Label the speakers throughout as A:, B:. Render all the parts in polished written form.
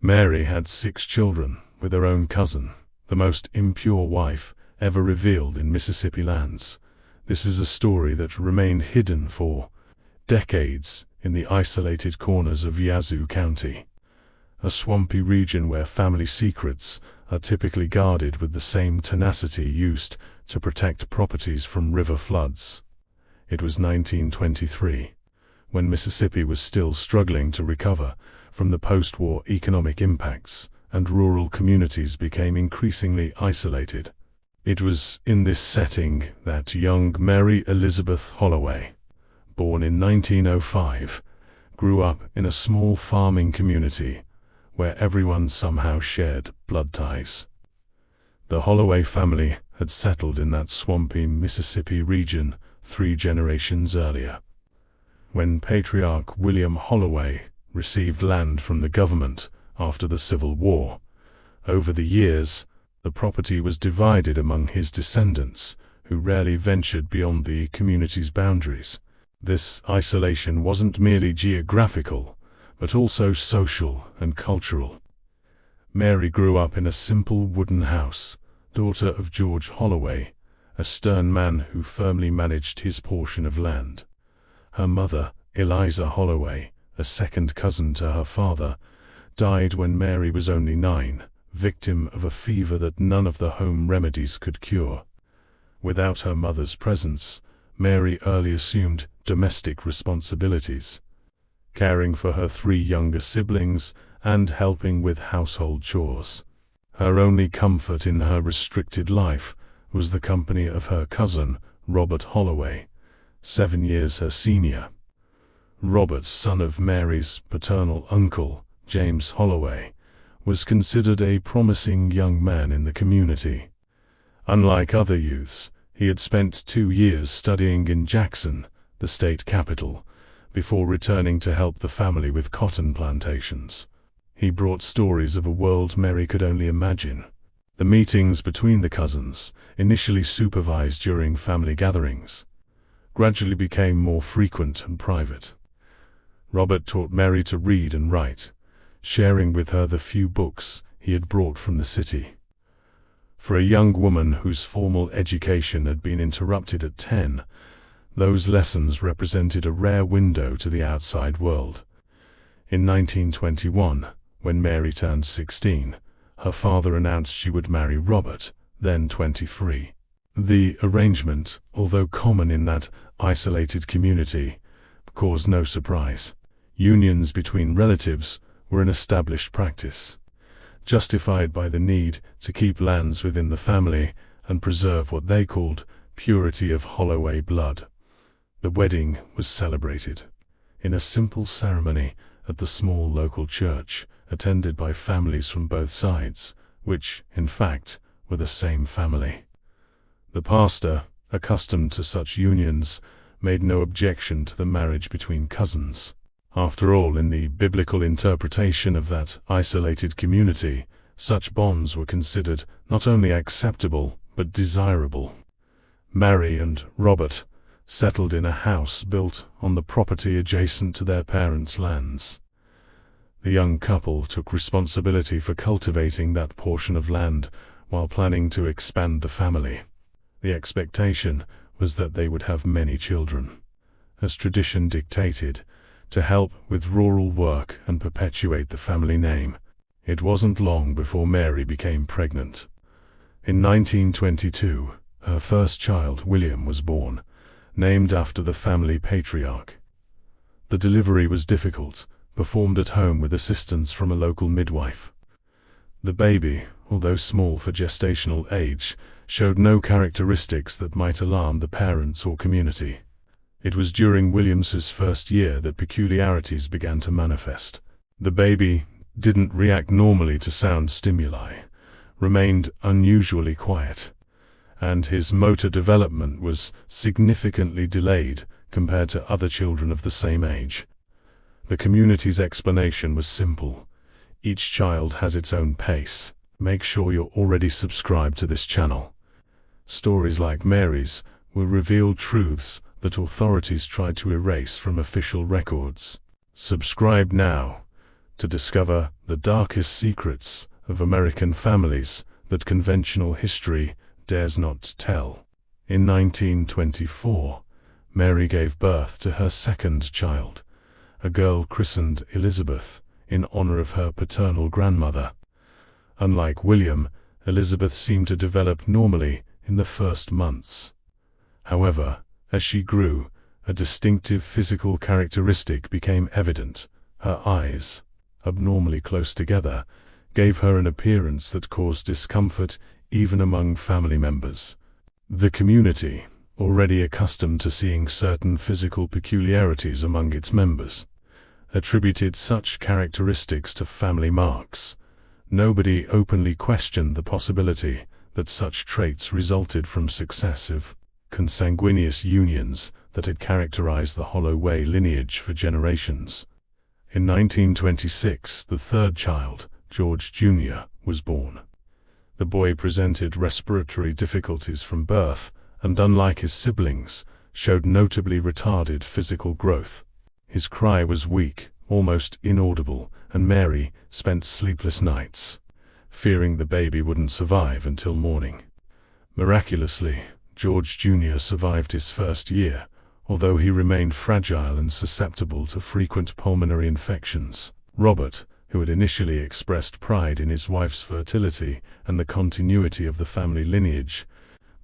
A: Mary had 6 children with her own cousin, the most impure wife ever revealed in Mississippi lands. This is a story that remained hidden for decades in the isolated corners of Yazoo County, a swampy region where family secrets are typically guarded with the same tenacity used to protect properties from river floods. It was 1923, when Mississippi was still struggling to recover from the post-war economic impacts, and rural communities became increasingly isolated. It was in this setting that young Mary Elizabeth Holay, born in 1905, grew up in a small farming community where everyone somehow shared blood ties. The Holay family had settled in that swampy Mississippi region 3 generations earlier. When Patriarch William Holay received land from the government after the Civil War, over the years, the property was divided among his descendants, who rarely ventured beyond the community's boundaries. This isolation wasn't merely geographical, but also social and cultural. Mary grew up in a simple wooden house, daughter of George Holay, a stern man who firmly managed his portion of land. Her mother, Eliza Holay, a second cousin to her father, died when Mary was only 9, victim of a fever that none of the home remedies could cure. Without her mother's presence, Mary early assumed domestic responsibilities, caring for her 3 younger siblings and helping with household chores. Her only comfort in her restricted life was the company of her cousin, Robert Holay, 7 years her senior. Robert, son of Mary's paternal uncle, James Holay, was considered a promising young man in the community. Unlike other youths, he had spent 2 years studying in Jackson, the state capital, before returning to help the family with cotton plantations. He brought stories of a world Mary could only imagine. The meetings between the cousins, initially supervised during family gatherings, gradually became more frequent and private. Robert taught Mary to read and write, sharing with her the few books he had brought from the city. For a young woman whose formal education had been interrupted at 10, those lessons represented a rare window to the outside world. In 1921, when Mary turned 16, her father announced she would marry Robert, then 23. The arrangement, although common in that isolated community, caused no surprise. Unions between relatives were an established practice, justified by the need to keep lands within the family and preserve what they called purity of Holay blood. The wedding was celebrated in a simple ceremony at the small local church, attended by families from both sides, which, in fact, were the same family. The pastor, accustomed to such unions, made no objection to the marriage between cousins. After all, in the biblical interpretation of that isolated community, such bonds were considered not only acceptable, but desirable. Mary and Robert settled in a house built on the property adjacent to their parents' lands. The young couple took responsibility for cultivating that portion of land while planning to expand the family. The expectation was that they would have many children, as tradition dictated, to help with rural work and perpetuate the family name. It wasn't long before Mary became pregnant. In 1922, her first child, William, was born, named after the family patriarch. The delivery was difficult, performed at home with assistance from a local midwife. The baby, although small for gestational age, showed no characteristics that might alarm the parents or community. It was during Williams's first year that peculiarities began to manifest. The baby didn't react normally to sound stimuli, remained unusually quiet, and his motor development was significantly delayed compared to other children of the same age. The community's explanation was simple: each child has its own pace. Make sure you're already subscribed to this channel. Stories like Mary's will reveal truths that authorities tried to erase from official records. Subscribe now to discover the darkest secrets of American families that conventional history dares not tell. In 1924, Mary gave birth to her second child, a girl christened Elizabeth, in honor of her paternal grandmother. Unlike William, Elizabeth seemed to develop normally in the first months. However, as she grew, a distinctive physical characteristic became evident. Her eyes, abnormally close together, gave her an appearance that caused discomfort even among family members. The community, already accustomed to seeing certain physical peculiarities among its members, attributed such characteristics to family marks. Nobody openly questioned the possibility that such traits resulted from successive, consanguineous unions that had characterized the Holay lineage for generations. In 1926, the third child, George Jr., was born. The boy presented respiratory difficulties from birth, and unlike his siblings, showed notably retarded physical growth. His cry was weak, almost inaudible, and Mary spent sleepless nights, fearing the baby wouldn't survive until morning. Miraculously, George Jr. survived his first year, although he remained fragile and susceptible to frequent pulmonary infections. Robert, who had initially expressed pride in his wife's fertility and the continuity of the family lineage,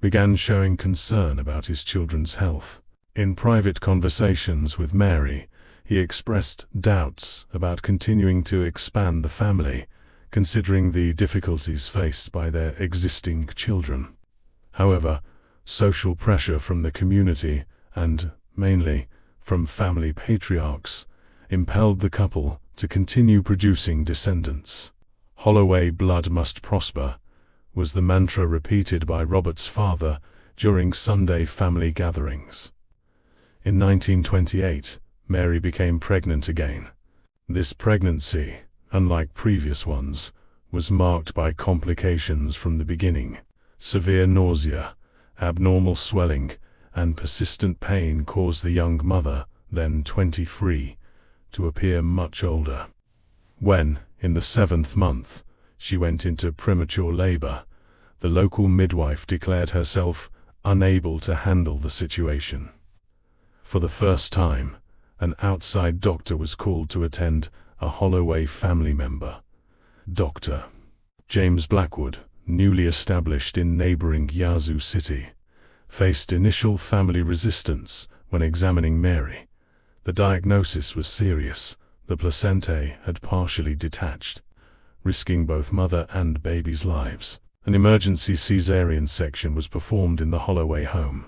A: began showing concern about his children's health. In private conversations with Mary, he expressed doubts about continuing to expand the family, considering the difficulties faced by their existing children. However, social pressure from the community, and, mainly, from family patriarchs, impelled the couple to continue producing descendants. Holay blood must prosper, was the mantra repeated by Robert's father during Sunday family gatherings. In 1928, Mary became pregnant again. This pregnancy, unlike previous ones, was marked by complications from the beginning. Severe nausea, abnormal swelling, and persistent pain caused the young mother, then 23, to appear much older. When, in the 7th month, she went into premature labor, the local midwife declared herself unable to handle the situation. For the first time, an outside doctor was called to attend a Holay family member. Dr. James Blackwood, newly established in neighboring Yazoo City, faced initial family resistance when examining Mary. The diagnosis was serious. The placentae had partially detached, risking both mother and baby's lives. An emergency cesarean section was performed in the Holay home,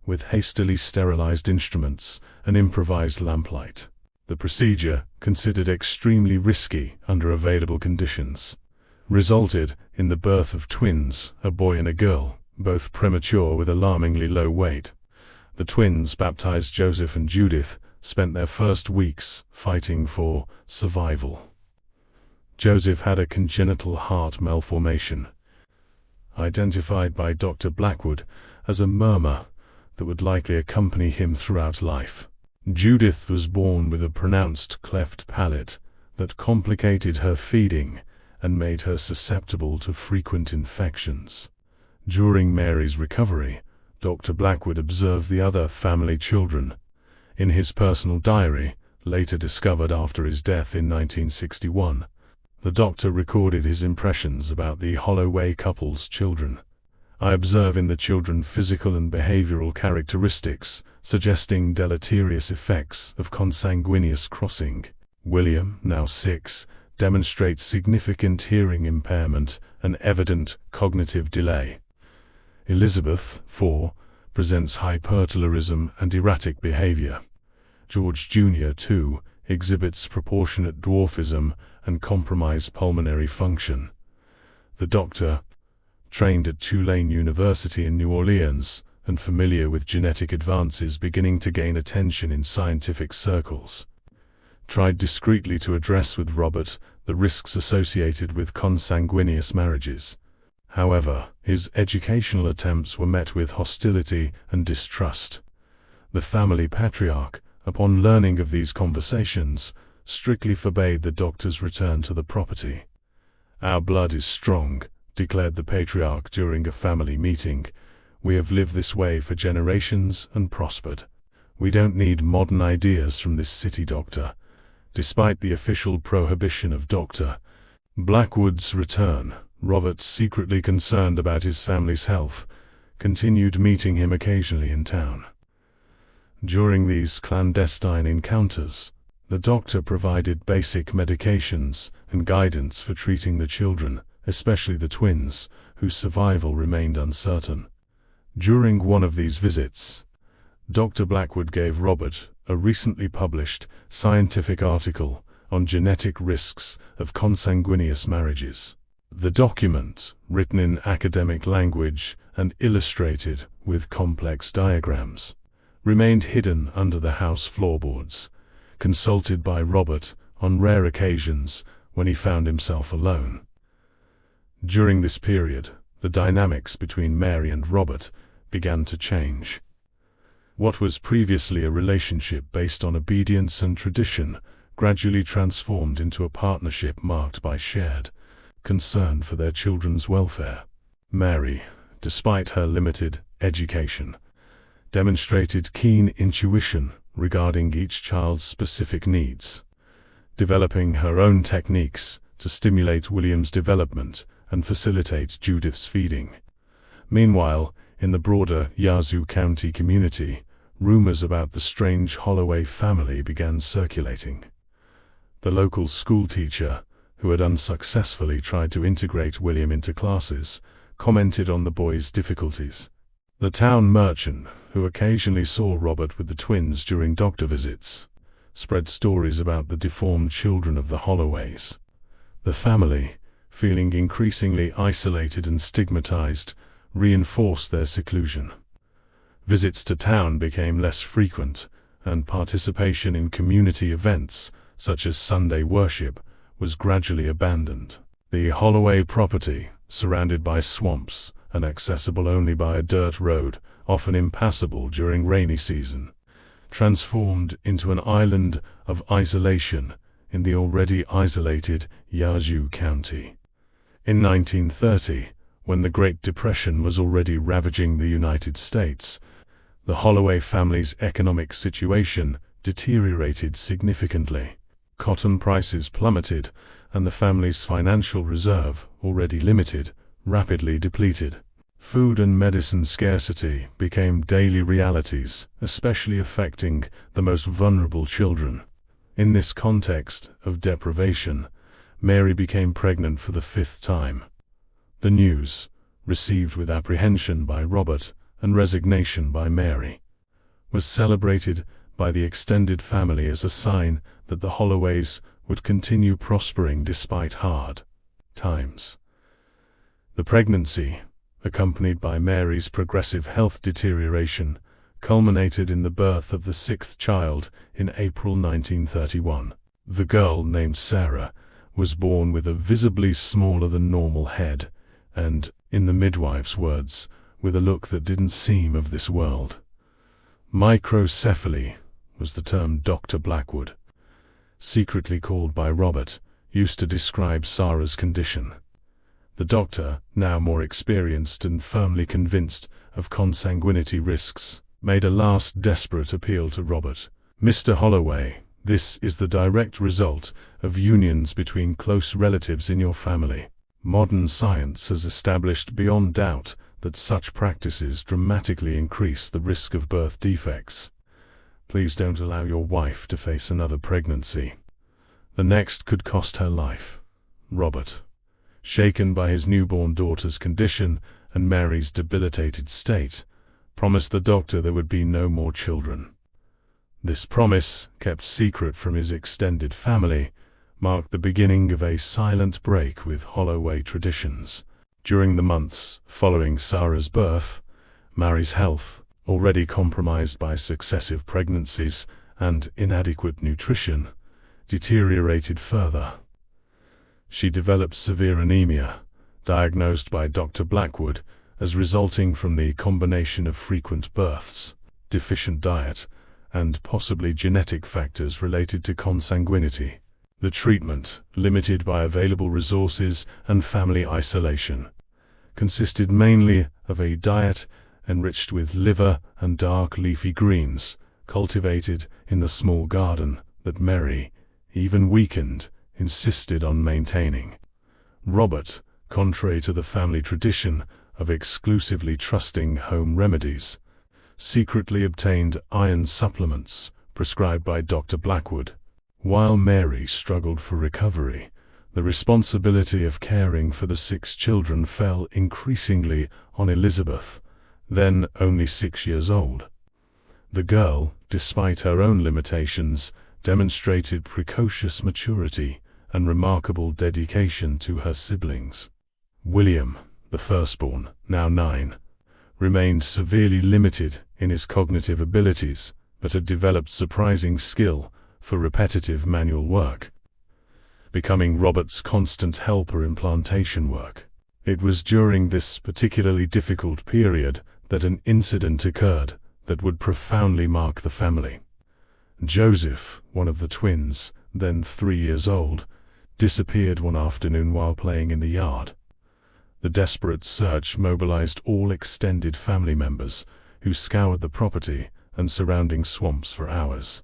A: with hastily sterilized instruments and improvised lamplight. The procedure, considered extremely risky under available conditions, resulted in the birth of twins, a boy and a girl, both premature with alarmingly low weight. The twins, baptized Joseph and Judith, spent their first weeks fighting for survival. Joseph had a congenital heart malformation, identified by Dr. Blackwood as a murmur that would likely accompany him throughout life. Judith was born with a pronounced cleft palate that complicated her feeding and made her susceptible to frequent infections. During Mary's recovery, Dr. Blackwood observed the other family children. In his personal diary, later discovered after his death in 1961, the doctor recorded his impressions about the Holay couple's children. I observe in the children physical and behavioral characteristics suggesting deleterious effects of consanguineous crossing. William, now 6, demonstrates significant hearing impairment and evident cognitive delay. Elizabeth, 4, presents hypertelorism and erratic behavior. George Jr., 2, exhibits proportionate dwarfism and compromised pulmonary function. The doctor, trained at Tulane University in New Orleans and familiar with genetic advances beginning to gain attention in scientific circles, tried discreetly to address with Robert the risks associated with consanguineous marriages. However, his educational attempts were met with hostility and distrust. The family patriarch, upon learning of these conversations, strictly forbade the doctor's return to the property. "Our blood is strong," declared the patriarch during a family meeting. "We have lived this way for generations and prospered. We don't need modern ideas from this city doctor." Despite the official prohibition of Dr. Blackwood's return, Robert, secretly concerned about his family's health, continued meeting him occasionally in town. During these clandestine encounters, the doctor provided basic medications and guidance for treating the children, especially the twins, whose survival remained uncertain. During one of these visits, Dr. Blackwood gave Robert a recently published scientific article on genetic risks of consanguineous marriages. The document, written in academic language and illustrated with complex diagrams, remained hidden under the house floorboards, consulted by Robert on rare occasions when he found himself alone. During this period, the dynamics between Mary and Robert began to change. What was previously a relationship based on obedience and tradition gradually transformed into a partnership marked by shared concern for their children's welfare. Mary, despite her limited education, demonstrated keen intuition regarding each child's specific needs, developing her own techniques to stimulate William's development and facilitate Judith's feeding. Meanwhile, in the broader Yazoo County community, rumors about the strange Holay family began circulating. The local schoolteacher, who had unsuccessfully tried to integrate William into classes, commented on the boy's difficulties. The town merchant, who occasionally saw Robert with the twins during doctor visits, spread stories about the deformed children of the Holays. The family, feeling increasingly isolated and stigmatized, reinforced their seclusion. Visits to town became less frequent, and participation in community events, such as Sunday worship, was gradually abandoned. The Holay property, surrounded by swamps and accessible only by a dirt road, often impassable during rainy season, transformed into an island of isolation in the already isolated Yazoo County. In 1930, when the Great Depression was already ravaging the United States, the Holay family's economic situation deteriorated significantly. Cotton prices plummeted, and the family's financial reserve, already limited, rapidly depleted. Food and medicine scarcity became daily realities, especially affecting the most vulnerable children. In this context of deprivation, Mary became pregnant for the 5th time. The news, received with apprehension by Robert and resignation by Mary, was celebrated by the extended family as a sign that the Holays would continue prospering despite hard times. The pregnancy, accompanied by Mary's progressive health deterioration, culminated in the birth of the 6th child in April 1931. The girl, named Sarah, was born with a visibly smaller than normal head, and, in the midwife's words, with a look that didn't seem of this world. Microcephaly was the term Dr. Blackwood, secretly called by Robert, used to describe Sarah's condition. The doctor, now more experienced and firmly convinced of consanguinity risks, made a last desperate appeal to Robert. "Mr. Holay, this is the direct result of unions between close relatives in your family. Modern science has established beyond doubt that such practices dramatically increase the risk of birth defects. Please don't allow your wife to face another pregnancy. The next could cost her life." Robert, shaken by his newborn daughter's condition and Mary's debilitated state, promised the doctor there would be no more children. This promise, kept secret from his extended family, marked the beginning of a silent break with Holay traditions. During the months following Sarah's birth, Mary's health, already compromised by successive pregnancies and inadequate nutrition, deteriorated further. She developed severe anemia, diagnosed by Dr. Blackwood as resulting from the combination of frequent births, deficient diet, and possibly genetic factors related to consanguinity. The treatment, limited by available resources and family isolation, consisted mainly of a diet enriched with liver and dark leafy greens, cultivated in the small garden that Mary, even weakened, insisted on maintaining. Robert, contrary to the family tradition of exclusively trusting home remedies, secretly obtained iron supplements prescribed by Dr. Blackwood. While Mary struggled for recovery, the responsibility of caring for the 6 children fell increasingly on Elizabeth, then only 6 years old. The girl, despite her own limitations, demonstrated precocious maturity and remarkable dedication to her siblings. William, the firstborn, now 9, remained severely limited in his cognitive abilities, but had developed surprising skill for repetitive manual work, becoming Robert's constant helper in plantation work. It was during this particularly difficult period that an incident occurred that would profoundly mark the family. Joseph, one of the twins, then 3 years old, disappeared one afternoon while playing in the yard. The desperate search mobilized all extended family members, who scoured the property and surrounding swamps for hours.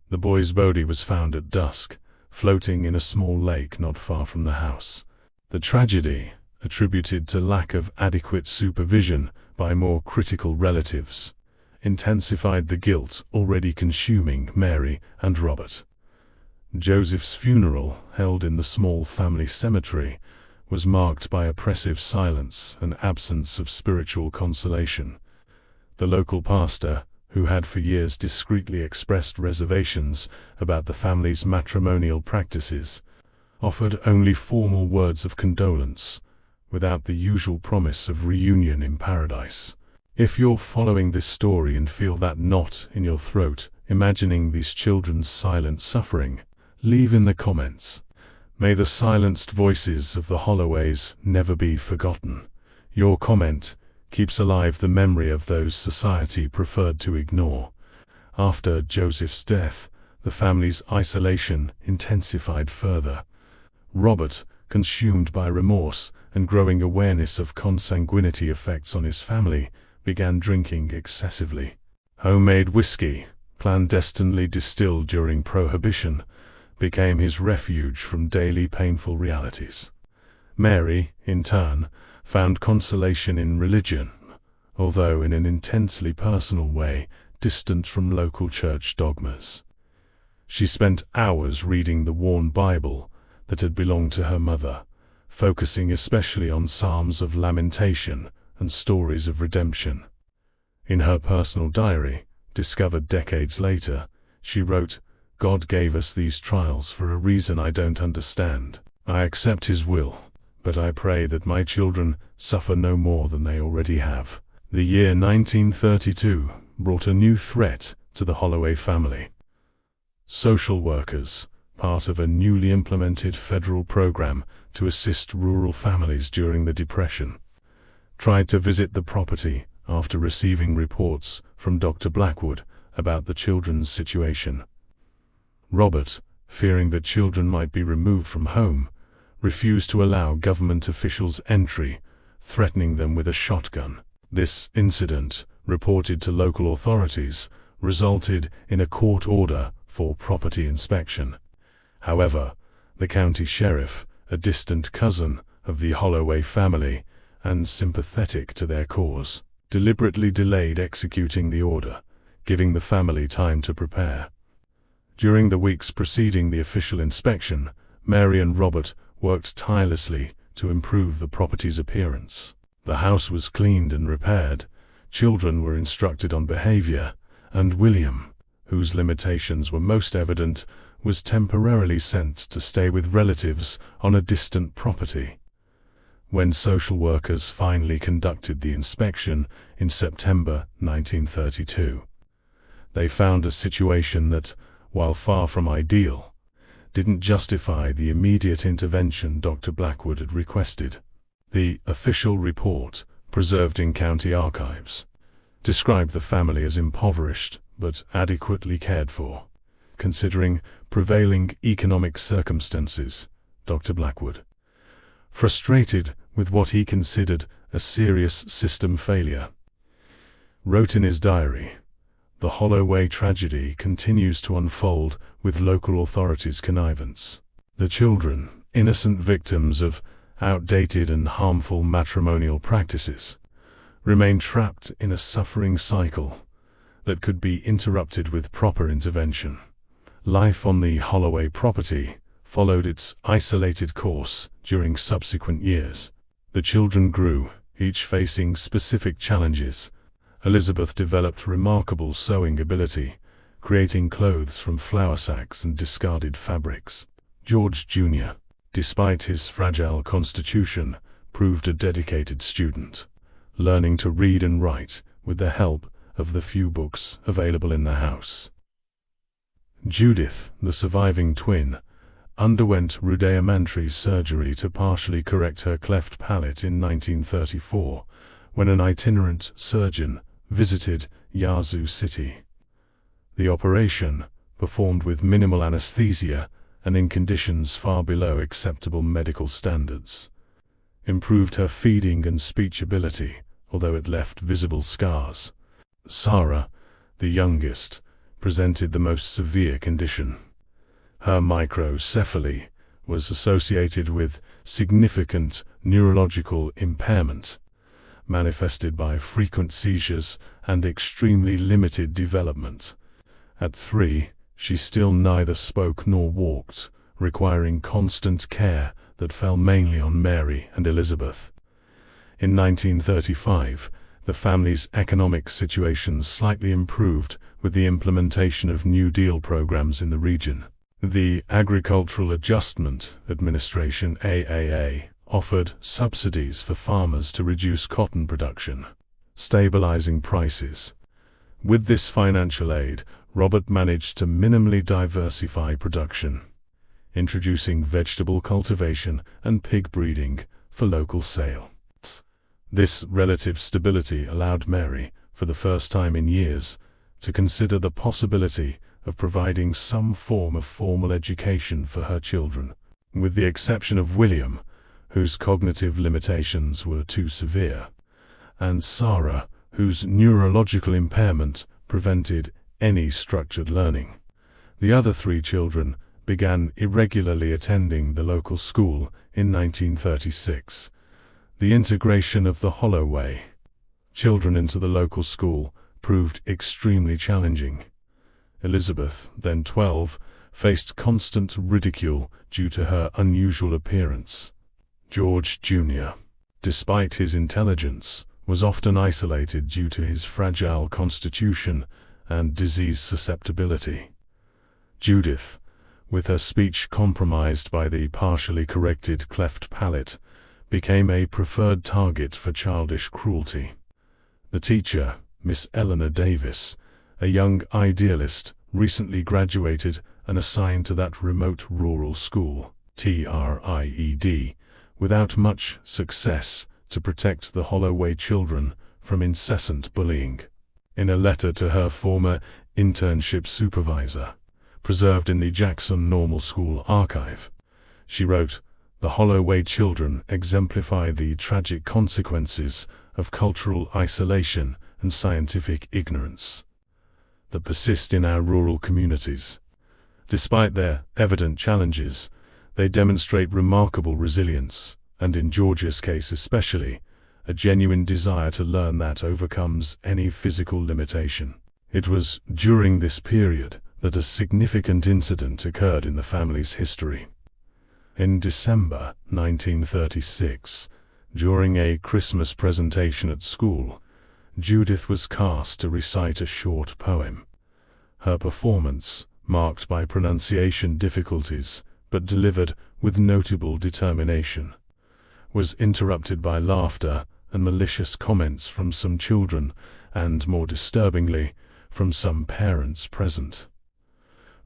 A: The boy's body was found at dusk, floating in a small lake not far from the house. The tragedy, attributed to lack of adequate supervision by more critical relatives, intensified the guilt already consuming Mary and Robert. Joseph's funeral, held in the small family cemetery, was marked by oppressive silence and absence of spiritual consolation. The local pastor, who had for years discreetly expressed reservations about the family's matrimonial practices, offered only formal words of condolence, without the usual promise of reunion in paradise. If you're following this story and feel that knot in your throat, imagining these children's silent suffering, leave in the comments. May the silenced voices of the Holays never be forgotten. Your comment keeps alive the memory of those society preferred to ignore. After Joseph's death, the family's isolation intensified further. Robert, consumed by remorse and growing awareness of consanguinity effects on his family, began drinking excessively. Homemade whiskey, clandestinely distilled during Prohibition, became his refuge from daily painful realities. Mary, in turn, found consolation in religion, although in an intensely personal way, distant from local church dogmas. She spent hours reading the worn Bible that had belonged to her mother, focusing especially on Psalms of lamentation and stories of redemption. In her personal diary, discovered decades later, she wrote, "God gave us these trials for a reason I don't understand. I accept His will, but I pray that my children suffer no more than they already have." The year 1932 brought a new threat to the Holay family. Social workers, part of a newly implemented federal program to assist rural families during the Depression, tried to visit the property after receiving reports from Dr. Blackwood about the children's situation. Robert, fearing that children might be removed from home, refused to allow government officials entry, threatening them with a shotgun. This incident, reported to local authorities, resulted in a court order for property inspection. However, the county sheriff, a distant cousin of the Holay family and sympathetic to their cause, deliberately delayed executing the order, giving the family time to prepare. During the weeks preceding the official inspection, Mary and Robert worked tirelessly to improve the property's appearance. The house was cleaned and repaired, children were instructed on behavior, and William, whose limitations were most evident, was temporarily sent to stay with relatives on a distant property. When social workers finally conducted the inspection in September 1932, they found a situation that, while far from ideal, didn't justify the immediate intervention Dr. Blackwood had requested. The official report, preserved in county archives, described the family as impoverished, but adequately cared for. Considering prevailing economic circumstances, Dr. Blackwood, frustrated with what he considered a serious system failure, wrote in his diary, "The Hollow tragedy continues to unfold with local authorities' connivance. The children, innocent victims of outdated and harmful matrimonial practices, remain trapped in a suffering cycle that could be interrupted with proper intervention." Life on the Holloway property followed its isolated course during subsequent years. The children grew, each facing specific challenges. Elizabeth developed remarkable sewing ability, creating clothes from flour sacks and discarded fabrics. George Jr., despite his fragile constitution, proved a dedicated student, learning to read and write with the help of the few books available in the house. Judith, the surviving twin, underwent rudimentary surgery to partially correct her cleft palate in 1934, when an itinerant surgeon visited Yazoo City. The operation, performed with minimal anesthesia and in conditions far below acceptable medical standards, improved her feeding and speech ability, although it left visible scars. Sarah, the youngest, presented the most severe condition. Her microcephaly was associated with significant neurological impairment, manifested by frequent seizures and extremely limited development. At 3, she still neither spoke nor walked, requiring constant care that fell mainly on Mary and Elizabeth. In 1935, the family's economic situation slightly improved with the implementation of New Deal programs in the region. The Agricultural Adjustment Administration AAA offered subsidies for farmers to reduce cotton production, stabilizing prices. With this financial aid, Robert managed to minimally diversify production, introducing vegetable cultivation and pig breeding for local sale. This relative stability allowed Mary, for the first time in years, to consider the possibility of providing some form of formal education for her children. With the exception of William, whose cognitive limitations were too severe, and Sarah, whose neurological impairment prevented any structured learning, the other 3 children began irregularly attending the local school in 1936. The integration of the Holloway children into the local school proved extremely challenging. Elizabeth, then 12, faced constant ridicule due to her unusual appearance. George Jr., despite his intelligence, was often isolated due to his fragile constitution and disease susceptibility. Judith, with her speech compromised by the partially corrected cleft palate, became a preferred target for childish cruelty. The teacher, Miss Eleanor Davis, a young idealist, recently graduated and assigned to that remote rural school, TRIED, without much success, to protect the Holloway children from incessant bullying. In a letter to her former internship supervisor, preserved in the Jackson Normal School archive, she wrote, "The Holloway children exemplify the tragic consequences of cultural isolation and scientific ignorance that persist in our rural communities. Despite their evident challenges, they demonstrate remarkable resilience, and in Georgia's case especially, a genuine desire to learn that overcomes any physical limitation." It was during this period that a significant incident occurred in the family's history. In December 1936, during a Christmas presentation at school, Judith was cast to recite a short poem. Her performance, marked by pronunciation difficulties, but delivered with notable determination, was interrupted by laughter and malicious comments from some children and, more disturbingly, from some parents present.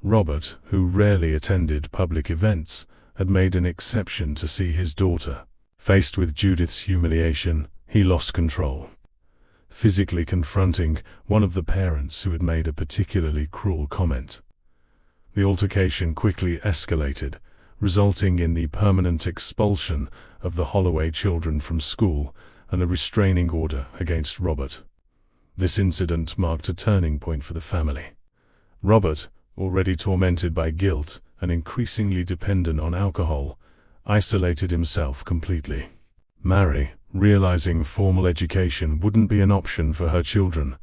A: Robert, who rarely attended public events, had made an exception to see his daughter. Faced with Judith's humiliation, he lost control. physically confronting one of the parents who had made a particularly cruel comment. The altercation quickly escalated, resulting in the permanent expulsion of the Holay children from school and a restraining order against Robert. This incident marked a turning point for the family. Robert, already tormented by guilt and increasingly dependent on alcohol, isolated himself completely. Mary, realizing formal education wouldn't be an option for her children,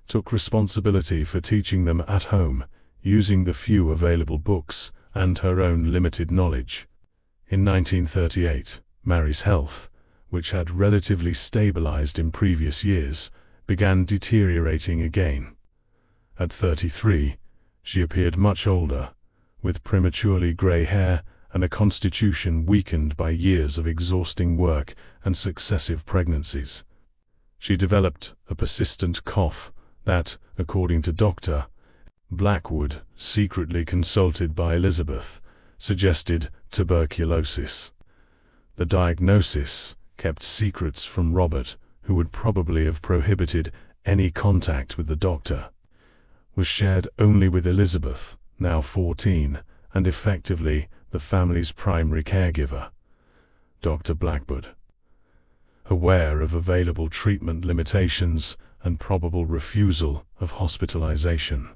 A: took responsibility for teaching them at home, using the few available books and her own limited knowledge. In 1938, Mary's health, which had relatively stabilized in previous years, began deteriorating again. At 33, she appeared much older, with prematurely gray hair and a constitution weakened by years of exhausting work and successive pregnancies. She developed a persistent cough that, according to Dr. Blackwood, secretly consulted by Elizabeth, suggested tuberculosis. The diagnosis, kept secrets from Robert, who would probably have prohibited any contact with the doctor, was shared only with Elizabeth, now 14, and effectively the family's primary caregiver, Dr. Blackwood. Aware of available treatment limitations and probable refusal of hospitalization,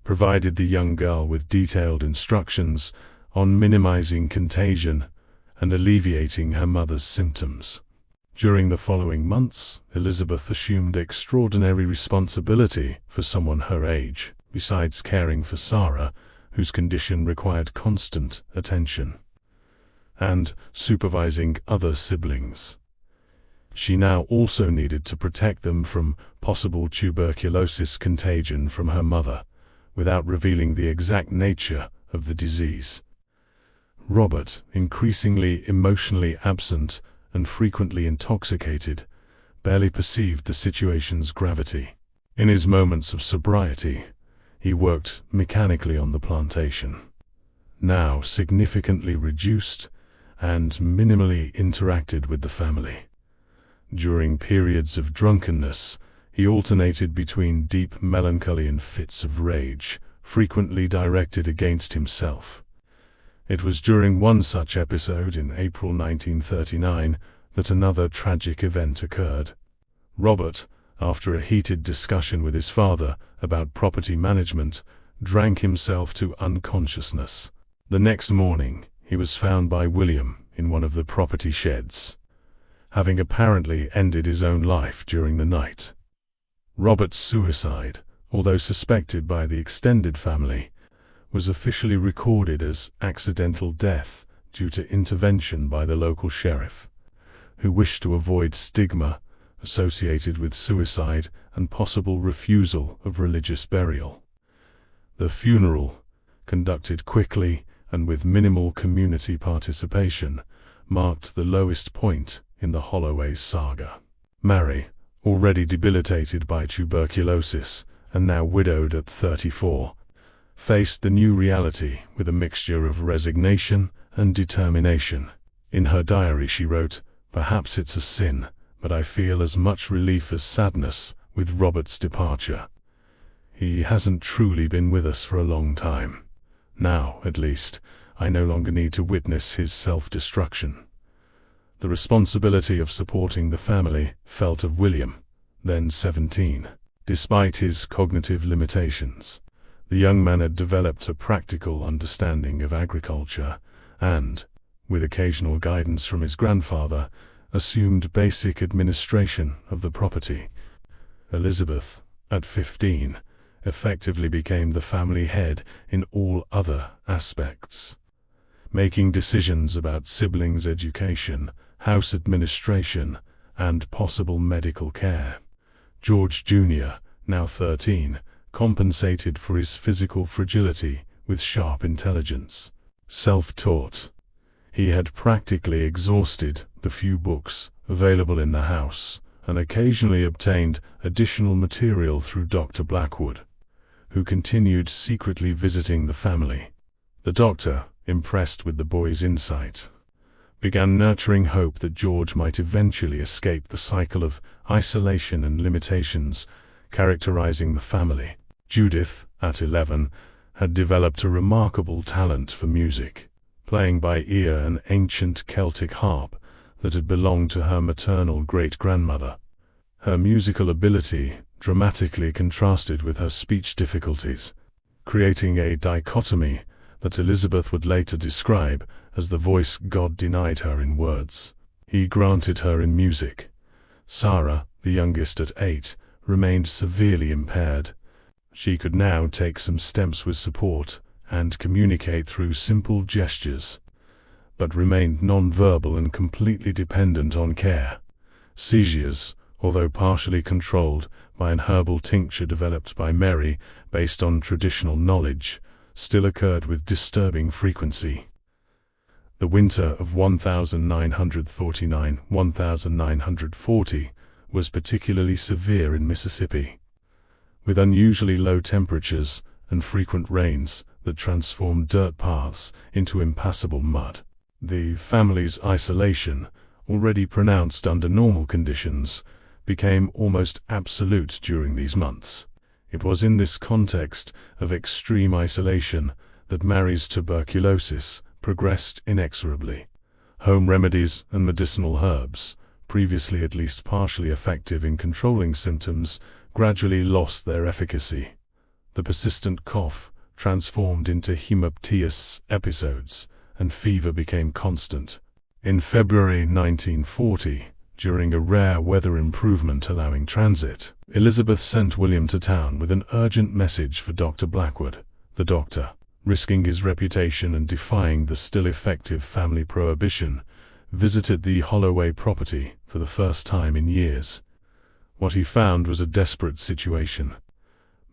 A: provided the young girl with detailed instructions on minimizing contagion and alleviating her mother's symptoms. During the following months, Elizabeth assumed extraordinary responsibility for someone her age, besides caring for Sarah, whose condition required constant attention, and supervising other siblings. She now also needed to protect them from possible tuberculosis contagion from her mother, without revealing the exact nature of the disease. Robert, increasingly emotionally absent and frequently intoxicated, barely perceived the situation's gravity. In his moments of sobriety, he worked mechanically on the plantation, now significantly reduced, and minimally interacted with the family. During periods of drunkenness, he alternated between deep melancholy and fits of rage, frequently directed against himself. It was during one such episode in April 1939 that another tragic event occurred. Robert, after a heated discussion with his father about property management, drank himself to unconsciousness. The next morning, he was found by William in one of the property sheds, having apparently ended his own life during the night. Robert's suicide, although suspected by the extended family, was officially recorded as accidental death due to intervention by the local sheriff, who wished to avoid stigma associated with suicide and possible refusal of religious burial. The funeral, conducted quickly and with minimal community participation, marked the lowest point in the Holay saga. Mary, already debilitated by tuberculosis and now widowed at 34, faced the new reality with a mixture of resignation and determination. In her diary she wrote, "Perhaps it's a sin, but I feel as much relief as sadness with Robert's departure. He hasn't truly been with us for a long time. Now, at least, I no longer need to witness his self-destruction." The responsibility of supporting the family fell to William, then 17. Despite his cognitive limitations, the young man had developed a practical understanding of agriculture and, with occasional guidance from his grandfather, assumed basic administration of the property. Elizabeth, at 15, effectively became the family head in all other aspects, making decisions about siblings' education, house administration, and possible medical care. George Jr., now 13, compensated for his physical fragility with sharp intelligence. Self-taught, he had practically exhausted the few books available in the house, and occasionally obtained additional material through Dr. Blackwood, who continued secretly visiting the family. The doctor, impressed with the boy's insight, began nurturing hope that George might eventually escape the cycle of isolation and limitations characterizing the family. Judith, at 11, had developed a remarkable talent for music, playing by ear an ancient Celtic harp that had belonged to her maternal great-grandmother. Her musical ability dramatically contrasted with her speech difficulties, creating a dichotomy that Elizabeth would later describe as the voice God denied her in words. He granted her in music. Sarah, the youngest at 8, remained severely impaired. She could now take some steps with support and communicate through simple gestures, but remained non-verbal and completely dependent on care. Seizures, although partially controlled by an herbal tincture developed by Mary based on traditional knowledge, still occurred with disturbing frequency. The winter of 1939-1940 was particularly severe in Mississippi, with unusually low temperatures and frequent rains that transformed dirt paths into impassable mud. The family's isolation, already pronounced under normal conditions, became almost absolute during these months. It was in this context of extreme isolation that Mary's tuberculosis progressed inexorably. Home remedies and medicinal herbs, previously at least partially effective in controlling symptoms, gradually lost their efficacy. The persistent cough transformed into hemoptysis episodes, and fever became constant. In February 1940, during a rare weather improvement allowing transit, Elizabeth sent William to town with an urgent message for Dr. Blackwood. The doctor, risking his reputation and defying the still effective family prohibition, visited the Holay property for the first time in years. What he found was a desperate situation.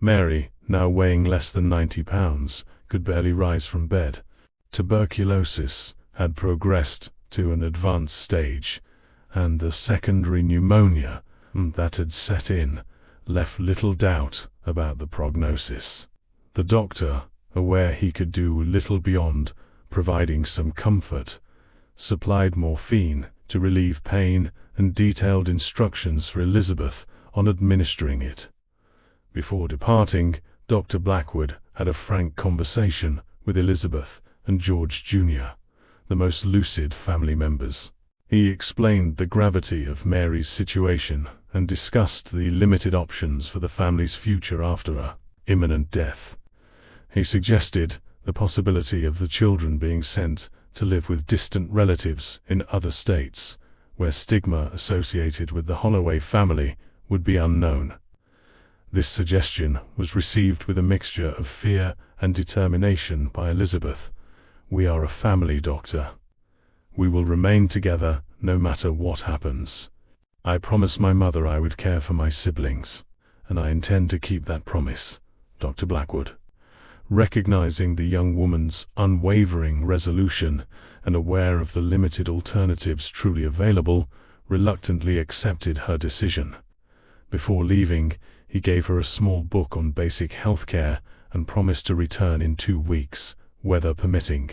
A: Mary, now weighing less than 90 pounds, could barely rise from bed. Tuberculosis had progressed to an advanced stage, and the secondary pneumonia that had set in left little doubt about the prognosis. The doctor, aware he could do little beyond providing some comfort, supplied morphine to relieve pain and detailed instructions for Elizabeth on administering it. Before departing, Dr. Blackwood had a frank conversation with Elizabeth and George Jr., the most lucid family members. He explained the gravity of Mary's situation and discussed the limited options for the family's future after her imminent death. He suggested the possibility of the children being sent to live with distant relatives in other states, where stigma associated with the Holay family would be unknown. This suggestion was received with a mixture of fear and determination by Elizabeth. "We are a family, Doctor. We will remain together no matter what happens. I promised my mother I would care for my siblings, and I intend to keep that promise." Dr. Blackwood, recognizing the young woman's unwavering resolution and aware of the limited alternatives truly available, reluctantly accepted her decision. Before leaving, he gave her a small book on basic health care and promised to return in 2 weeks, weather permitting.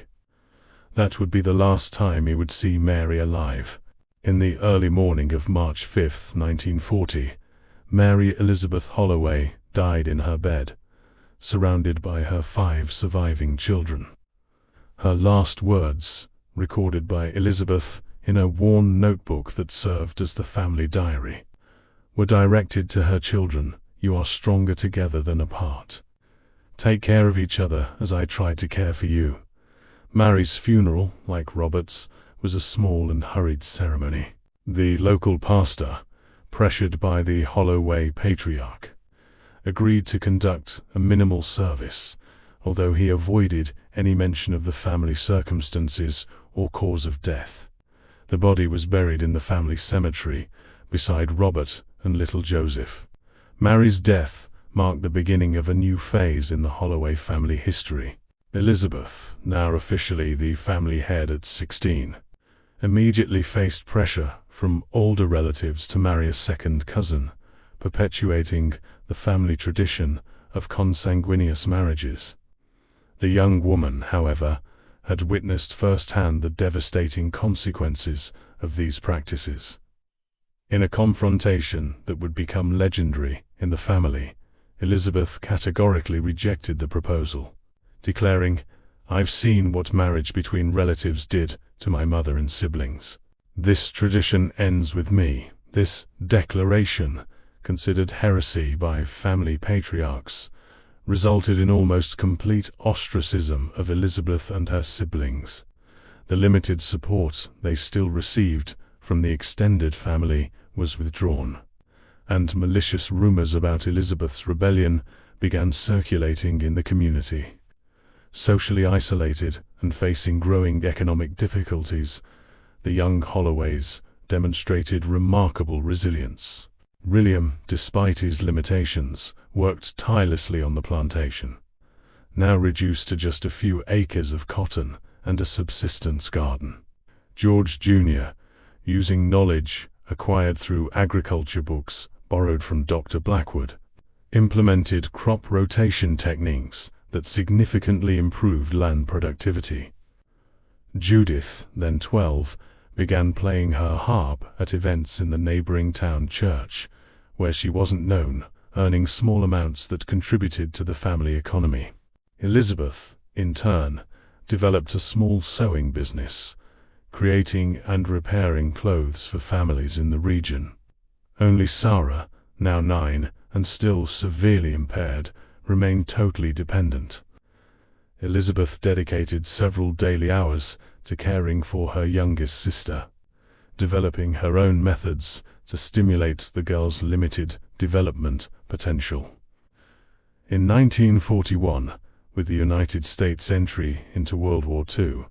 A: That would be the last time he would see Mary alive. In the early morning of March 5, 1940, Mary Elizabeth Holay died in her bed, surrounded by her 5 surviving children. Her last words, recorded by Elizabeth in a worn notebook that served as the family diary, were directed to her children. "You are stronger together than apart. Take care of each other as I try to care for you." Mary's funeral, like Robert's, was a small and hurried ceremony. The local pastor, pressured by the Holay patriarch, agreed to conduct a minimal service, although he avoided any mention of the family circumstances or cause of death. The body was buried in the family cemetery beside Robert and little Joseph. Mary's death marked the beginning of a new phase in the Holay family history. Elizabeth, now officially the family head at 16, immediately faced pressure from older relatives to marry a second cousin, perpetuating the family tradition of consanguineous marriages. The young woman, however, had witnessed firsthand the devastating consequences of these practices. In a confrontation that would become legendary in the family, Elizabeth categorically rejected the proposal, declaring, "I've seen what marriage between relatives did to my mother and siblings. This tradition ends with me." This declaration, considered heresy by family patriarchs, resulted in almost complete ostracism of Elizabeth and her siblings. The limited support they still received from the extended family was withdrawn, and malicious rumors about Elizabeth's rebellion began circulating in the community. Socially isolated and facing growing economic difficulties, the young Holays demonstrated remarkable resilience. William, despite his limitations, worked tirelessly on the plantation, now reduced to just a few acres of cotton and a subsistence garden. George Jr., using knowledge acquired through agriculture books borrowed from Dr. Blackwood, implemented crop rotation techniques that significantly improved land productivity. Judith, then 12, began playing her harp at events in the neighboring town church, where she wasn't known, earning small amounts that contributed to the family economy. Elizabeth, in turn, developed a small sewing business, creating and repairing clothes for families in the region. Only Sarah, now 9 and still severely impaired, remained totally dependent. Elizabeth dedicated several daily hours to caring for her youngest sister, developing her own methods to stimulate the girl's limited development potential. In 1941, with the United States' entry into World War II,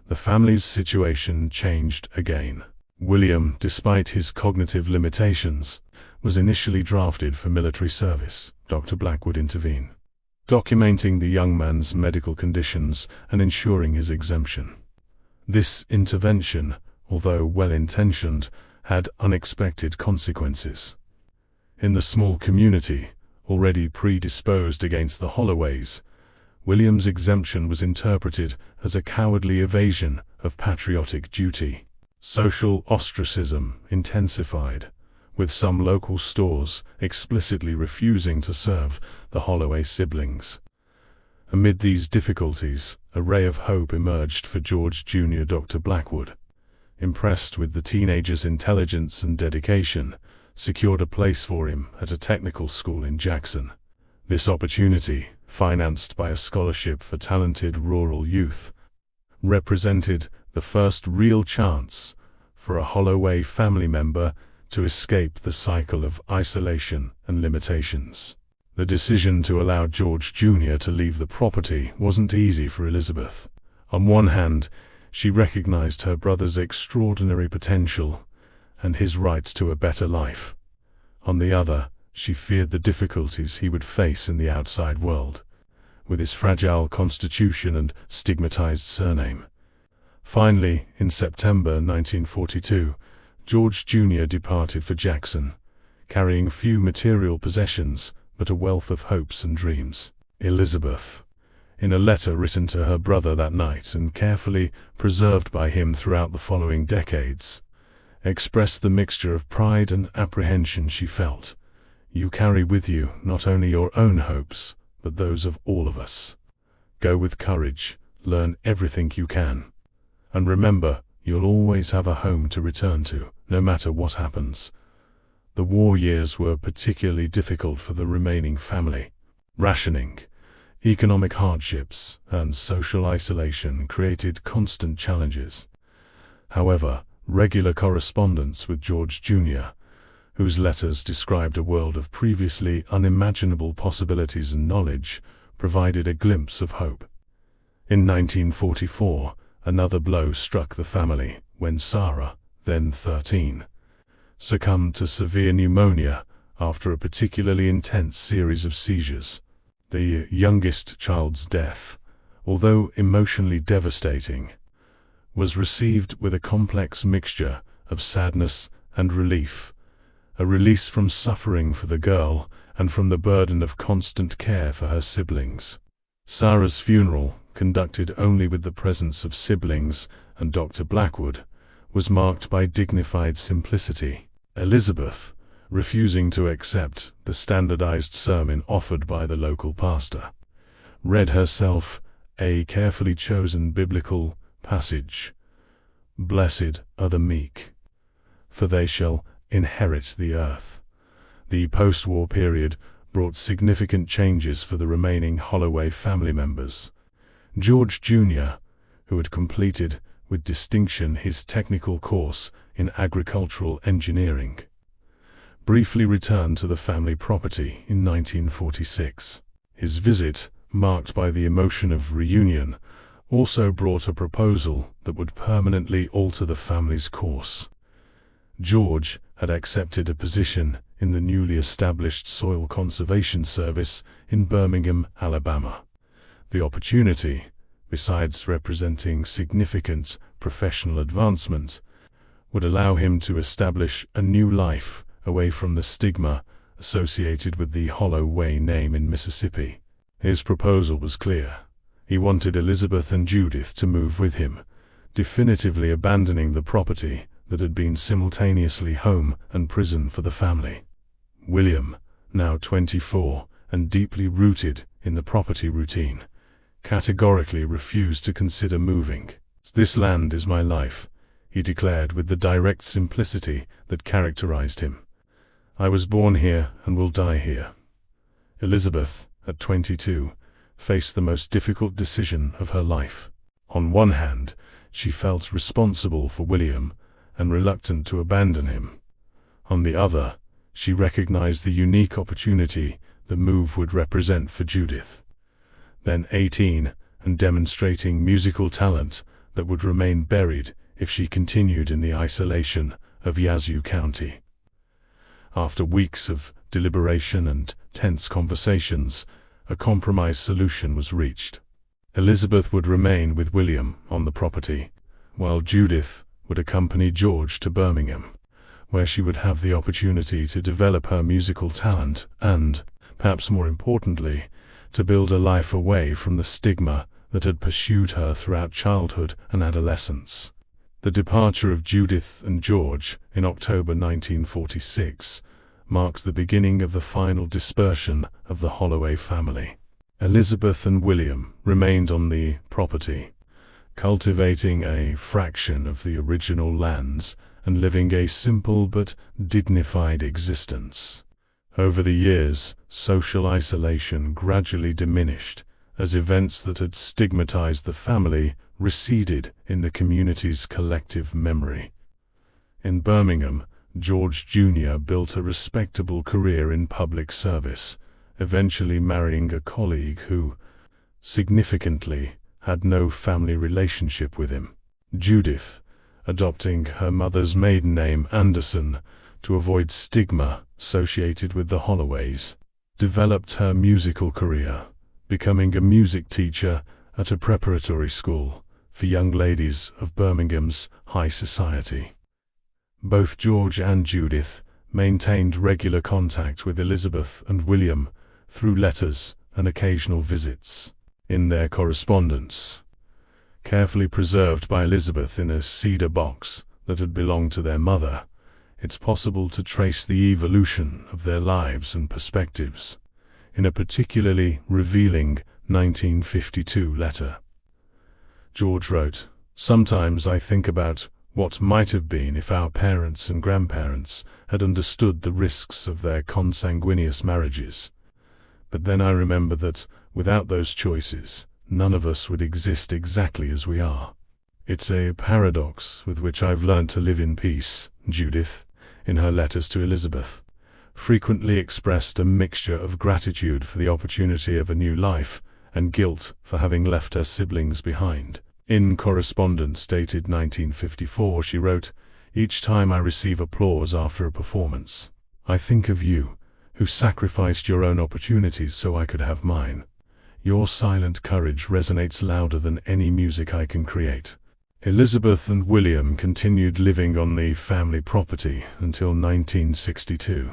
A: the family's situation changed again. William, despite his cognitive limitations, was initially drafted for military service. Dr. Blackwood intervened, documenting the young man's medical conditions and ensuring his exemption. This intervention, although well-intentioned, had unexpected consequences. In the small community, already predisposed against the Holays, William's exemption was interpreted as a cowardly evasion of patriotic duty. Social ostracism intensified, with some local stores explicitly refusing to serve the Holay siblings. Amid these difficulties, a ray of hope emerged for George Jr. Dr. Blackwood, impressed with the teenager's intelligence and dedication, secured a place for him at a technical school in Jackson. This opportunity, financed by a scholarship for talented rural youth, represented the first real chance for a Holay family member to escape the cycle of isolation and limitations. The decision to allow George Jr. to leave the property wasn't easy for Elizabeth. On one hand, she recognized her brother's extraordinary potential and his rights to a better life. On the other, she feared the difficulties he would face in the outside world, with his fragile constitution and stigmatized surname. Finally, in September 1942, George Jr. departed for Jackson, carrying few material possessions but a wealth of hopes and dreams. Elizabeth, in a letter written to her brother that night and carefully preserved by him throughout the following decades, expressed the mixture of pride and apprehension she felt. "You carry with you not only your own hopes, but those of all of us. Go with courage, learn everything you can, and remember, you'll always have a home to return to, no matter what happens." The war years were particularly difficult for the remaining family. Rationing, economic hardships, and social isolation created constant challenges. However, regular correspondence with George Jr., whose letters described a world of previously unimaginable possibilities and knowledge, provided a glimpse of hope. In 1944, another blow struck the family when Sarah, then 13, succumbed to severe pneumonia after a particularly intense series of seizures. The youngest child's death, although emotionally devastating, was received with a complex mixture of sadness and relief, a release from suffering for the girl and from the burden of constant care for her siblings. Sarah's funeral, conducted only with the presence of siblings and Dr. Blackwood, was marked by dignified simplicity. Elizabeth, refusing to accept the standardized sermon offered by the local pastor, read herself a carefully chosen biblical passage. "Blessed are the meek, for they shall inherit the earth." The post-war period brought significant changes for the remaining Holay family members. George Jr., who had completed with distinction his technical course in agricultural engineering, briefly returned to the family property in 1946. His visit, marked by the emotion of reunion, also brought a proposal that would permanently alter the family's course. George had accepted a position in the newly established Soil Conservation Service in Birmingham, Alabama. The opportunity, besides representing significant professional advancement, would allow him to establish a new life away from the stigma associated with the Holay name in Mississippi. His proposal was clear. He wanted Elizabeth and Judith to move with him, definitively abandoning the property that had been simultaneously home and prison for the family. William, now 24 and deeply rooted in the property routine, categorically refused to consider moving. "This land is my life," he declared with the direct simplicity that characterized him. "I was born here and will die here." Elizabeth, at 22, faced the most difficult decision of her life. On one hand, she felt responsible for William and reluctant to abandon him. On the other, she recognized the unique opportunity the move would represent for Judith, then 18 and demonstrating musical talent that would remain buried if she continued in the isolation of Yazoo County. After weeks of deliberation and tense conversations, a compromise solution was reached. Elizabeth would remain with William on the property, while Judith would accompany George to Birmingham, where she would have the opportunity to develop her musical talent and, perhaps more importantly, to build a life away from the stigma that had pursued her throughout childhood and adolescence. The departure of Judith and George in October 1946 marked the beginning of the final dispersion of the Holay family. Elizabeth and William remained on the property, cultivating a fraction of the original lands and living a simple but dignified existence. Over the years, social isolation gradually diminished as events that had stigmatized the family receded in the community's collective memory. In Birmingham, George Jr. built a respectable career in public service, eventually marrying a colleague who, significantly, had no family relationship with him. Judith, adopting her mother's maiden name Anderson to avoid stigma associated with the Holays, developed her musical career, becoming a music teacher at a preparatory school for young ladies of Birmingham's high society. Both George and Judith maintained regular contact with Elizabeth and William through letters and occasional visits. In their correspondence, carefully preserved by Elizabeth in a cedar box that had belonged to their mother, it's possible to trace the evolution of their lives and perspectives. In a particularly revealing 1952 letter, George wrote, "Sometimes I think about what might have been if our parents and grandparents had understood the risks of their consanguineous marriages. But then I remember that, without those choices, none of us would exist exactly as we are. It's a paradox with which I've learned to live in peace." Judith, in her letters to Elizabeth, frequently expressed a mixture of gratitude for the opportunity of a new life and guilt for having left her siblings behind. In correspondence dated 1954, she wrote, "Each time I receive applause after a performance, I think of you, who sacrificed your own opportunities so I could have mine. Your silent courage resonates louder than any music I can create." Elizabeth and William continued living on the family property until 1962,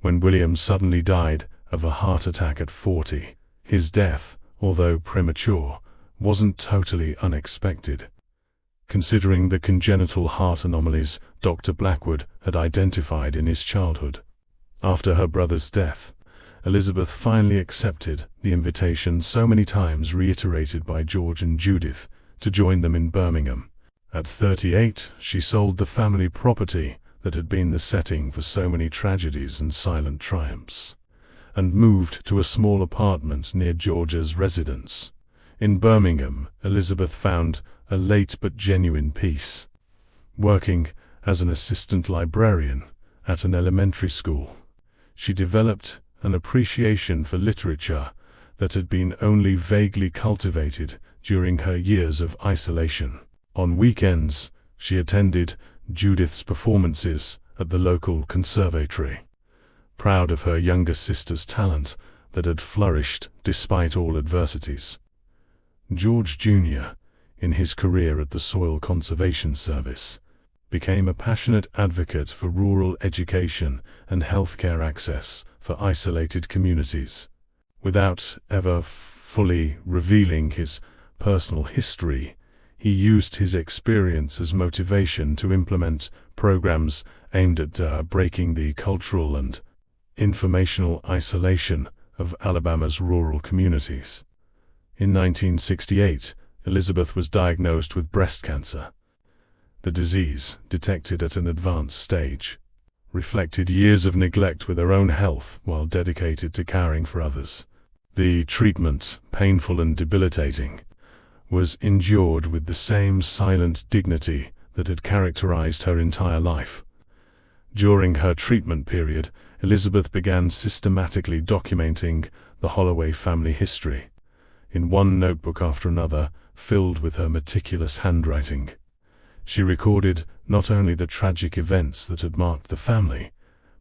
A: when William suddenly died of a heart attack at 40. His death, although premature, wasn't totally unexpected, considering the congenital heart anomalies Dr. Blackwood had identified in his childhood. After her brother's death, Elizabeth finally accepted the invitation so many times reiterated by George and Judith to join them in Birmingham. At 38, she sold the family property that had been the setting for so many tragedies and silent triumphs, and moved to a small apartment near George's residence. In Birmingham, Elizabeth found a late but genuine peace, working as an assistant librarian at an elementary school. She developed an appreciation for literature that had been only vaguely cultivated during her years of isolation. On weekends, she attended Judith's performances at the local conservatory, proud of her younger sister's talent that had flourished despite all adversities. George Jr., in his career at the Soil Conservation Service, became a passionate advocate for rural education and healthcare access for isolated communities. Without ever fully revealing his personal history, he used his experience as motivation to implement programs aimed at breaking the cultural and informational isolation of Alabama's rural communities. In 1968, Elizabeth was diagnosed with breast cancer. The disease, detected at an advanced stage, reflected years of neglect with her own health while dedicated to caring for others. The treatment, painful and debilitating, was endured with the same silent dignity that had characterized her entire life. During her treatment period, Elizabeth began systematically documenting the Holay family history, in one notebook after another, filled with her meticulous handwriting. She recorded not only the tragic events that had marked the family,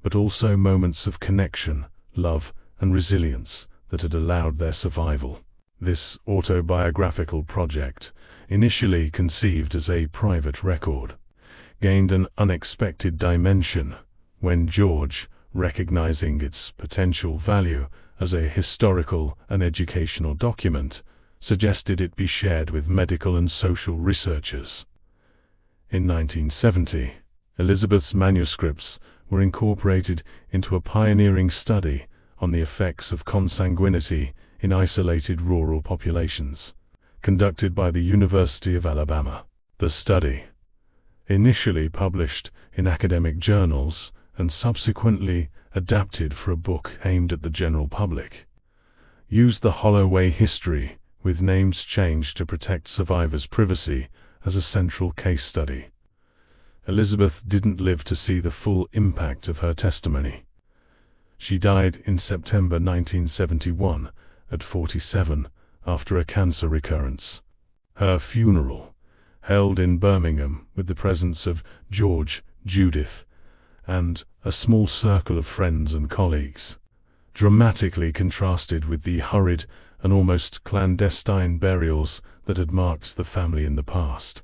A: but also moments of connection, love, and resilience that had allowed their survival. This autobiographical project, initially conceived as a private record, gained an unexpected dimension when George, recognizing its potential value as a historical and educational document, suggested it be shared with medical and social researchers. In 1970, Elizabeth's manuscripts were incorporated into a pioneering study on the effects of consanguinity in isolated rural populations, conducted by the University of Alabama. The study, initially published in academic journals and subsequently adapted for a book aimed at the general public, used the Holay history, with names changed to protect survivors' privacy, as a central case study. Elizabeth didn't live to see the full impact of her testimony. She died in September 1971 at 47 after a cancer recurrence. Her funeral, held in Birmingham with the presence of George, Judith, and a small circle of friends and colleagues, dramatically contrasted with the hurried and almost clandestine burials that had marked the family in the past.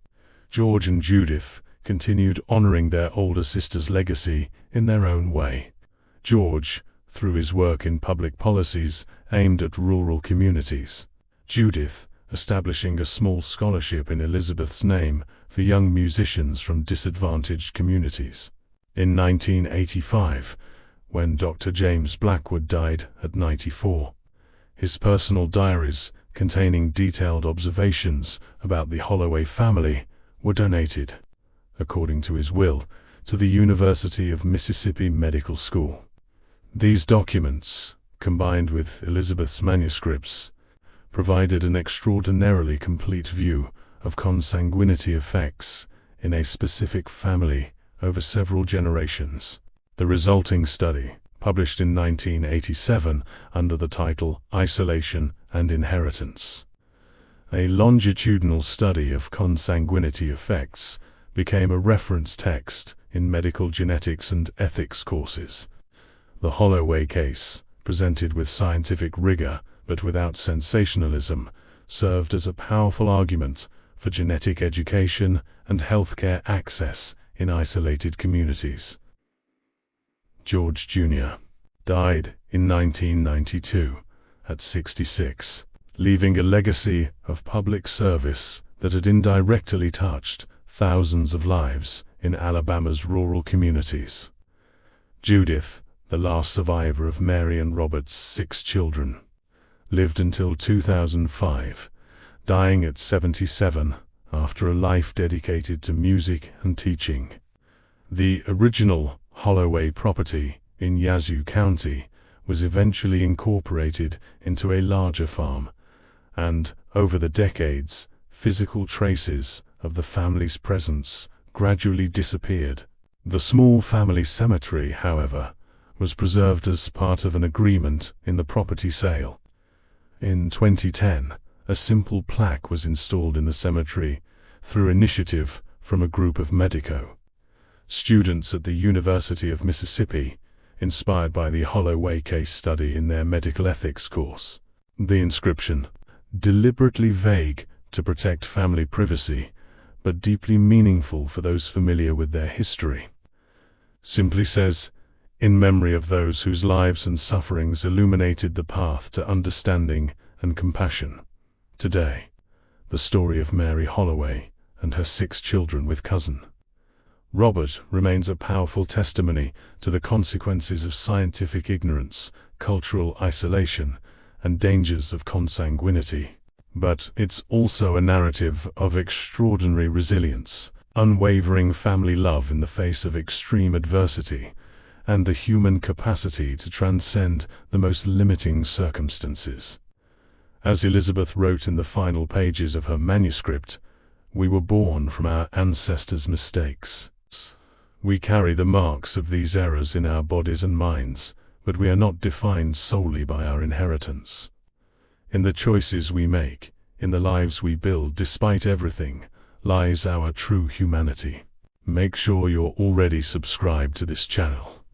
A: George and Judith continued honoring their older sister's legacy in their own way. George, through his work in public policies aimed at rural communities. Judith, establishing a small scholarship in Elizabeth's name for young musicians from disadvantaged communities. In 1985, when Dr. James Blackwood died at 94, his personal diaries, containing detailed observations about the Holay family, were donated, according to his will, to the University of Mississippi Medical School. These documents, combined with Elizabeth's manuscripts, provided an extraordinarily complete view of consanguinity effects in a specific family over several generations. The resulting study, published in 1987 under the title Isolation and Inheritance, a longitudinal study of consanguinity effects, became a reference text in medical genetics and ethics courses. The Holay case, presented with scientific rigor but without sensationalism, served as a powerful argument for genetic education and healthcare access in isolated communities. George Jr. died in 1992 at 66. leaving a legacy of public service that had indirectly touched thousands of lives in Alabama's rural communities. Judith, the last survivor of Mary and Robert's 6 children, lived until 2005, dying at 77 after a life dedicated to music and teaching. The original Holay property in Yazoo County was eventually incorporated into a larger farm, and, over the decades, physical traces of the family's presence gradually disappeared. The small family cemetery, however, was preserved as part of an agreement in the property sale. In 2010, a simple plaque was installed in the cemetery through initiative from a group of medico students at the University of Mississippi, inspired by the Holay case study in their medical ethics course. The inscription, deliberately vague to protect family privacy, but deeply meaningful for those familiar with their history, simply says, "In memory of those whose lives and sufferings illuminated the path to understanding and compassion. Today, the story of Mary Holay and her 6 children with cousin Robert remains a powerful testimony to the consequences of scientific ignorance, cultural isolation, and dangers of consanguinity. But it's also a narrative of extraordinary resilience, unwavering family love in the face of extreme adversity, and the human capacity to transcend the most limiting circumstances." As Elizabeth wrote in the final pages of her manuscript, "We were born from our ancestors' mistakes. We carry the marks of these errors in our bodies and minds, but we are not defined solely by our inheritance. In the choices we make, in the lives we build despite everything, lies our true humanity." Make sure you're already subscribed to this channel.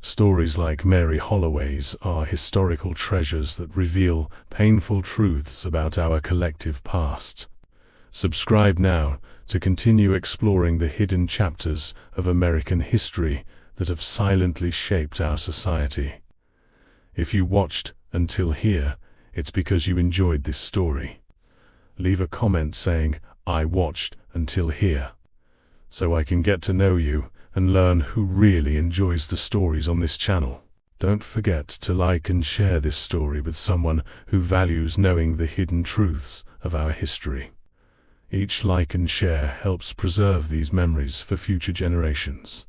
A: Stories like Mary Holay's are historical treasures that reveal painful truths about our collective past. Subscribe now to continue exploring the hidden chapters of American history that have silently shaped our society. If you watched until here, it's because you enjoyed this story. Leave a comment saying, "I watched until here," so I can get to know you and learn who really enjoys the stories on this channel. Don't forget to like and share this story with someone who values knowing the hidden truths of our history. Each like and share helps preserve these memories for future generations.